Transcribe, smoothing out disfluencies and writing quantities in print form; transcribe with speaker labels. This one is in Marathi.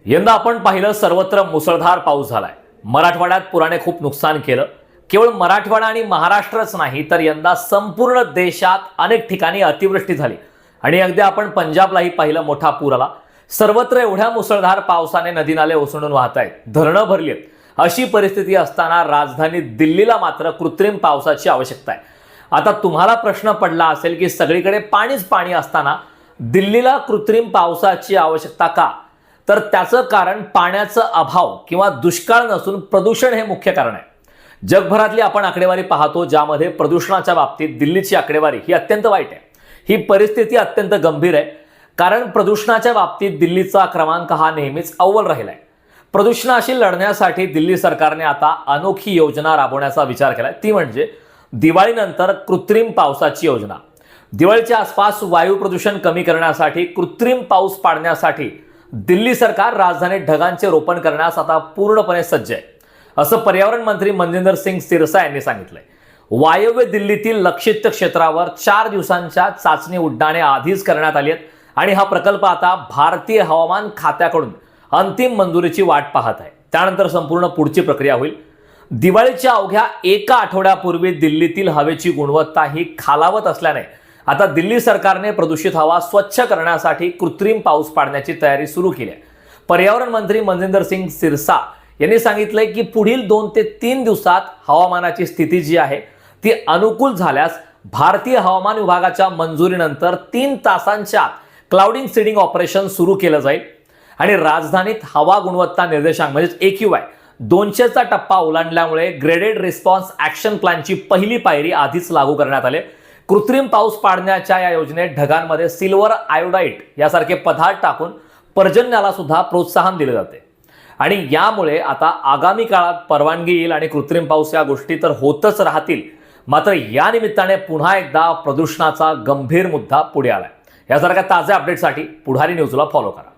Speaker 1: यंदा आपण पाहिलं सर्वत्र मुसळधार पाऊस झालाय। मराठवाड्यात पुराने खूप नुकसान केलं। केवळ मराठवाडा आणि महाराष्ट्रच नाही तर यंदा संपूर्ण देशात अनेक ठिकाणी अतिवृष्टी झाली आणि अगदी आपण पंजाबलाही पाहिलं, मोठा पूर आला। सर्वत्र एवढ्या मुसळधार पावसाने नदी नाले ओसंडून वाहत आहेत, धरणं भरली आहेत। अशी परिस्थिती असताना राजधानी दिल्लीला मात्र कृत्रिम पावसाची आवश्यकता आहे। आता तुम्हाला प्रश्न पडला असेल की सगळीकडे पाणीच पाणी असताना दिल्लीला कृत्रिम पावसाची आवश्यकता का? तर त्याचं कारण पाण्याचा अभाव किंवा दुष्काळ नसून प्रदूषण हे मुख्य कारण आहे। जगभरातली आपण आकडेवारी पाहतो ज्यामध्ये प्रदूषणाच्या बाबतीत दिल्लीची आकडेवारी ही अत्यंत वाईट आहे। ही परिस्थिती अत्यंत गंभीर आहे कारण प्रदूषणाच्या बाबतीत दिल्लीचा क्रमांक हा नेहमीच अव्वल राहिलाय। प्रदूषणाशी लढण्यासाठी दिल्ली सरकारने आता अनोखी योजना राबवण्याचा विचार केलाय, ती म्हणजे दिवाळीनंतर कृत्रिम पावसाची योजना। दिवाळीच्या आसपास वायू प्रदूषण कमी करण्यासाठी कृत्रिम पाऊस पाडण्यासाठी दिल्ली सरकार राजधानीत ढगांचे रोपण करण्यास आता पूर्णपणे सज्ज आहे, असं पर्यावरण मंत्री मनजिंदर सिंग सिरसा यांनी सांगितलंय। वायव्य दिल्लीतील लक्षित क्षेत्रावर 4 दिवसांच्या चाचणी उड्डाणे आधीच करण्यात आली आहेत आणि हा प्रकल्प आता भारतीय हवामान खात्याकडून अंतिम मंजुरीची वाट पाहत आहे। त्यानंतर संपूर्ण पुढची प्रक्रिया होईल। दिवाळीच्या अवघ्या एका आठवड्यापूर्वी दिल्लीतील हवेची गुणवत्ता ही खालावत असल्याने आता दिल्ली सरकारने प्रदूषित हवा स्वच्छ करण्यासाठी कृत्रिम पाऊस पाडण्याची तयारी सुरू केली आहे। पर्यावरण मंत्री मनजिंदर सिंग सिरसा यांनी सांगितलंय की पुढील 2 ते 3 दिवसात हवामानाची स्थिती जी आहे ती अनुकूल झाल्यास भारतीय हवामान विभागाच्या मंजुरीनंतर 3 तासांच्या क्लाउडिंग सीडिंग ऑपरेशन सुरू केलं जाईल आणि राजधानीत हवा गुणवत्ता निर्देशांक म्हणजे AQI 200चा टप्पा ओलांडल्यामुळे ग्रेडेड रिस्पॉन्स ॲक्शन प्लॅनची पहिली पायरी आधीच लागू करण्यात आली। कृत्रिम पाऊस पाडण्याच्या या योजनेत ढगांमध्ये सिल्वर आयोडाईड यासारखे पदार्थ टाकून पर्जन्याला सुद्धा प्रोत्साहन दिले जाते आणि यामुळे आता आगामी काळात परवानगी येईल आणि कृत्रिम पाऊस या गोष्टी तर होतच राहतील। मात्र या निमित्ताने पुन्हा एकदा प्रदूषणाचा गंभीर मुद्दा पुढे आलाय। यासारख्या ताज्या अपडेटसाठी पुढारी न्यूजला फॉलो करा।